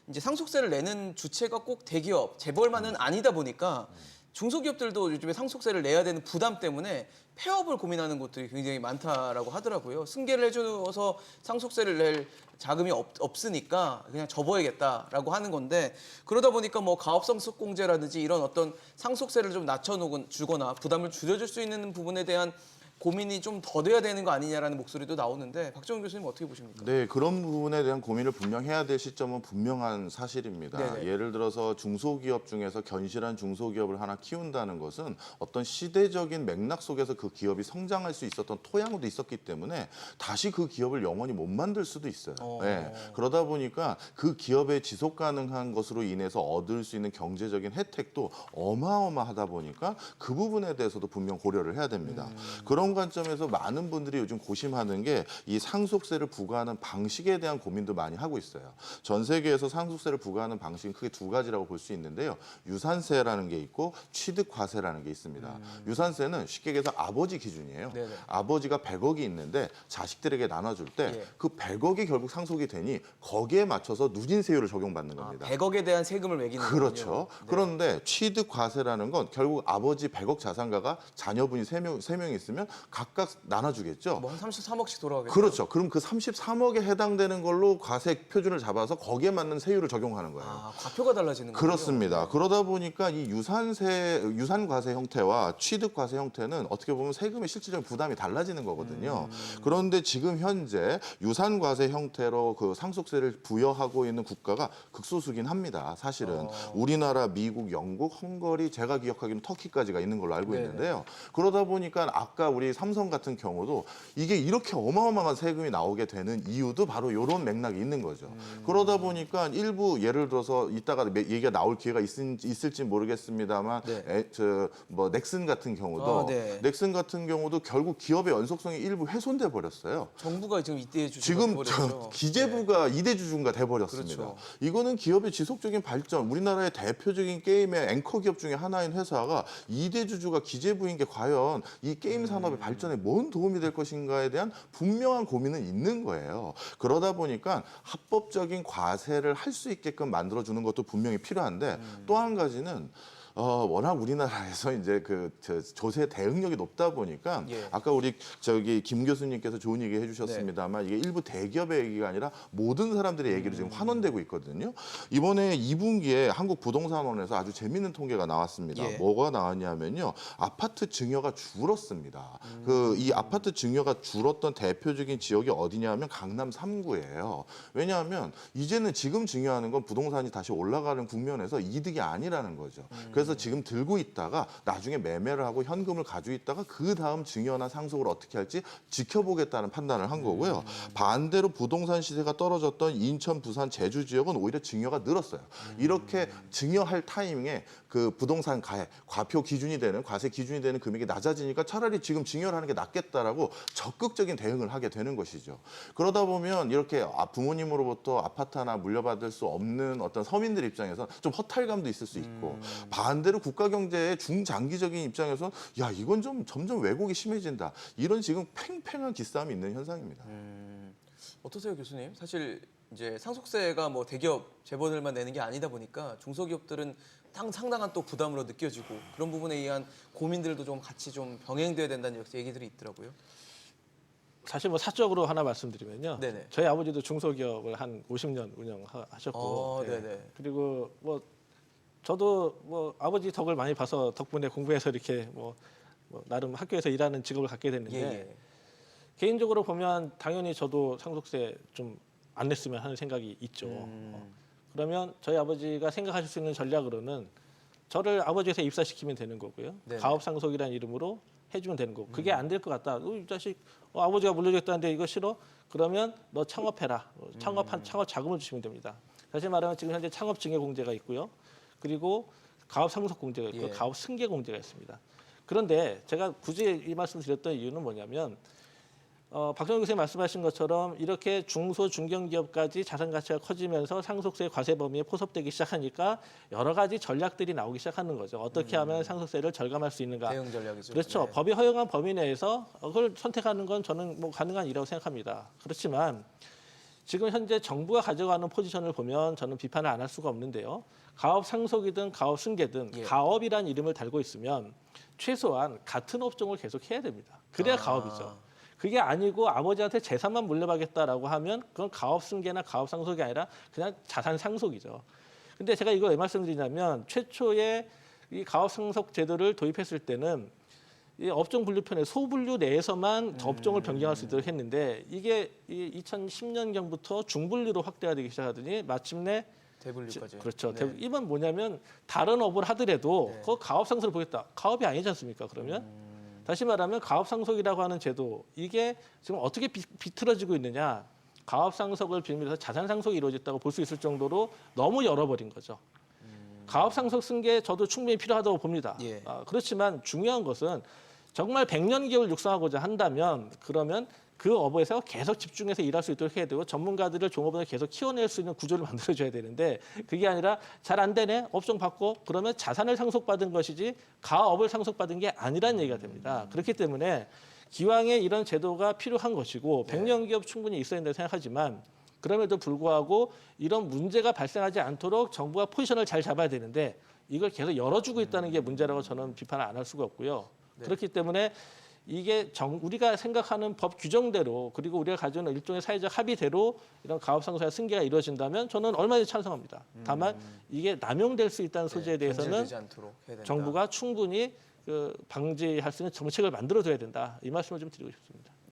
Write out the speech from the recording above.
이제 상속세를 내는 주체가 꼭 대기업, 재벌만은 아니다 보니까 중소기업들도 요즘에 상속세를 내야 되는 부담 때문에 폐업을 고민하는 곳들이 굉장히 많다라고 하더라고요. 승계를 해줘서 상속세를 낼 자금이 없으니까 그냥 접어야겠다라고 하는 건데 그러다 보니까 뭐 가업상속공제라든지 이런 어떤 상속세를 좀 낮춰주거나 부담을 줄여줄 수 있는 부분에 대한 고민이 좀 더 돼야 되는 거 아니냐라는 목소리도 나오는데 박정훈 교수님 어떻게 보십니까? 네, 그런 부분에 대한 고민을 분명 해야 될 시점은 분명한 사실입니다. 네네. 예를 들어서 중소기업 중에서 견실한 중소기업을 하나 키운다는 것은 어떤 시대적인 맥락 속에서 그 기업이 성장할 수 있었던 토양도 있었기 때문에 다시 그 기업을 영원히 못 만들 수도 있어요. 네, 그러다 보니까 그 기업의 지속 가능한 것으로 인해서 얻을 수 있는 경제적인 혜택도 어마어마하다 보니까 그 부분에 대해서도 분명 고려를 해야 됩니다. 그런 관점에서 많은 분들이 요즘 고심하는 게 이 상속세를 부과하는 방식에 대한 고민도 많이 하고 있어요. 전 세계에서 상속세를 부과하는 방식은 크게 두 가지라고 볼 수 있는데요. 유산세라는 게 있고 취득과세라는 게 있습니다. 유산세는 쉽게 얘기해서 아버지 기준이에요. 네네. 아버지가 100억이 있는데 자식들에게 나눠줄 때 예. 그 100억이 결국 상속이 되니 거기에 맞춰서 누진세율을 적용받는 아, 겁니다. 100억에 대한 세금을 매기는 그렇죠. 거군요. 그런데 취득과세라는 건 결국 아버지 100억 자산가가 자녀분이 세 명 있으면 각각 나눠주겠죠. 뭐 한 33억씩 돌아가겠죠. 그렇죠. 그럼 그 33억에 해당되는 걸로 과세 표준을 잡아서 거기에 맞는 세율을 적용하는 거예요. 아, 과표가 달라지는 거군요. 그렇습니다. 그러다 보니까 이 유산과세 형태와 취득과세 형태는 어떻게 보면 세금의 실질적인 부담이 달라지는 거거든요. 그런데 지금 현재 유산과세 형태로 그 상속세를 부여하고 있는 국가가 극소수긴 합니다. 사실은 우리나라, 미국, 영국, 헝가리, 제가 기억하기로는 터키까지가 있는 걸로 알고 네네. 있는데요. 그러다 보니까 아까 우리 삼성 같은 경우도 이게 이렇게 어마어마한 세금이 나오게 되는 이유도 바로 이런 맥락이 있는 거죠. 그러다 보니까 일부 예를 들어서 이따가 얘기가 나올 기회가 있을지 모르겠습니다만 네. 뭐 넥슨 같은 경우도 네. 넥슨 같은 경우도 결국 기업의 연속성이 일부 훼손돼 버렸어요. 정부가 지금 이때 주주가 지금 돼버렸죠. 기재부가 이대주주가 돼버렸습니다. 그렇죠. 이거는 기업의 지속적인 발전, 우리나라의 대표적인 게임의 앵커 기업 중에 하나인 회사가 이대주주가 기재부인 게 과연 이 게임 산업의 발전에 뭔 도움이 될 것인가에 대한 분명한 고민은 있는 거예요. 그러다 보니까 합법적인 과세를 할 수 있게끔 만들어주는 것도 분명히 필요한데 또 한 가지는 워낙 우리나라에서 이제 조세 대응력이 높다 보니까 예. 아까 우리 김 교수님께서 좋은 얘기 해주셨습니다만 이게 일부 대기업의 얘기가 아니라 모든 사람들의 얘기로 지금 환원되고 있거든요. 이번에 2분기에 한국부동산원에서 아주 재밌는 통계가 나왔습니다. 예. 뭐가 나왔냐면요, 아파트 증여가 줄었습니다. 이 아파트 증여가 줄었던 대표적인 지역이 어디냐면 강남 3구예요. 왜냐하면 이제는 지금 증여하는 건 부동산이 다시 올라가는 국면에서 이득이 아니라는 거죠. 그래서 지금 들고 있다가 나중에 매매를 하고 현금을 가지고 있다가 그 다음 증여나 상속을 어떻게 할지 지켜보겠다는 판단을 한 거고요. 반대로 부동산 시세가 떨어졌던 인천, 부산, 제주 지역은 오히려 증여가 늘었어요. 이렇게 증여할 타이밍에 그 부동산 과표 기준이 되는 과세 기준이 되는 금액이 낮아지니까 차라리 지금 증여를 하는 게 낫겠다라고 적극적인 대응을 하게 되는 것이죠. 그러다 보면 이렇게 부모님으로부터 아파트 하나 물려받을 수 없는 어떤 서민들 입장에서 좀 허탈감도 있을 수 있고 반대로 국가 경제의 중장기적인 입장에서 야 이건 좀 점점 왜곡이 심해진다. 이런 지금 팽팽한 기싸움이 있는 현상입니다. 어떠세요, 교수님? 사실 이제 상속세가 뭐 대기업 재벌들만 내는 게 아니다 보니까 중소기업들은 상당한 또 부담으로 느껴지고 그런 부분에 의한 고민들도 좀 같이 좀 병행돼야 된다는 얘기들이 있더라고요. 사실 뭐 사적으로 하나 말씀드리면요. 네네. 저희 아버지도 중소기업을 한 50년 운영하셨고, 네네. 그리고 뭐 저도 뭐 아버지 덕을 많이 봐서 덕분에 공부해서 이렇게 뭐 나름 학교에서 일하는 직업을 갖게 됐는데 예. 개인적으로 보면 당연히 저도 상속세 좀 안 냈으면 하는 생각이 있죠. 그러면 저희 아버지가 생각하실 수 있는 전략으로는 저를 아버지 회사에 입사시키면 되는 거고요. 네네. 가업상속이라는 이름으로 해주면 되는 거고 그게 안 될 것 같다. 이 자식 아버지가 물려줬다는데 이거 싫어? 그러면 너 창업해라. 창업 자금을 주시면 됩니다. 사실 말하면 지금 현재 창업증여공제가 있고요. 그리고 가업상속공제가 있고 예. 가업승계공제가 있습니다. 그런데 제가 굳이 이 말씀을 드렸던 이유는 뭐냐면 박정희 교수님 말씀하신 것처럼 이렇게 중소 중견기업까지 자산 가치가 커지면서 상속세 과세 범위에 포섭되기 시작하니까 여러 가지 전략들이 나오기 시작하는 거죠. 어떻게 하면 상속세를 절감할 수 있는가? 대응 전략이죠. 그렇죠. 네. 법이 허용한 범위 내에서 그걸 선택하는 건 저는 뭐 가능한 일이라고 생각합니다. 그렇지만 지금 현재 정부가 가져가는 포지션을 보면 저는 비판을 안 할 수가 없는데요. 가업 상속이든 가업 승계든 예. 가업이란 이름을 달고 있으면 최소한 같은 업종을 계속 해야 됩니다. 그래야 가업이죠. 그게 아니고 아버지한테 재산만 물려받겠다라고 하면 그건 가업 승계나 가업 상속이 아니라 그냥 자산 상속이죠. 근데 제가 이거 왜 말씀드리냐면 최초에 이 가업 상속 제도를 도입했을 때는 이 업종 분류편에 소분류 내에서만 업종을 변경할 수 있도록 했는데 이게 2010년경부터 중분류로 확대가 되기 시작하더니 마침내 대분류까지. 그렇죠. 네. 이건 뭐냐면 다른 업을 하더라도 네. 그 가업 상속을 보겠다. 가업이 아니지 않습니까? 그러면 다시 말하면 가업 상속이라고 하는 제도 이게 지금 어떻게 비틀어지고 있느냐? 가업 상속을 빌미해서 자산 상속이 이루어졌다고 볼 수 있을 정도로 너무 열어버린 거죠. 가업 상속 승계 저도 충분히 필요하다고 봅니다. 예. 그렇지만 중요한 것은 정말 100년 기업을 육성하고자 한다면 그러면 그 업에서 계속 집중해서 일할 수 있도록 해야 되고 전문가들을 종업원을 계속 키워낼 수 있는 구조를 만들어줘야 되는데 그게 아니라 잘 안 되네 업종 바꿔 그러면 자산을 상속받은 것이지 가업을 상속받은 게 아니란 얘기가 됩니다. 그렇기 때문에 기왕에 이런 제도가 필요한 것이고 100년 기업 충분히 있어야 된다고 생각하지만 그럼에도 불구하고 이런 문제가 발생하지 않도록 정부가 포지션을 잘 잡아야 되는데 이걸 계속 열어주고 있다는 게 문제라고 저는 비판을 안 할 수가 없고요. 네. 그렇기 때문에 이게 우리가 생각하는 법 규정대로 그리고 우리가 가지고 있는 일종의 사회적 합의대로 이런 가업상속이나 승계가 이루어진다면 저는 얼마든지 찬성합니다. 다만 이게 남용될 수 있다는 소지에 대해서는 변질되지 않도록 해야 된다. 정부가 충분히 방지할 수 있는 정책을 만들어줘야 된다. 이 말씀을 좀 드리고 싶습니다.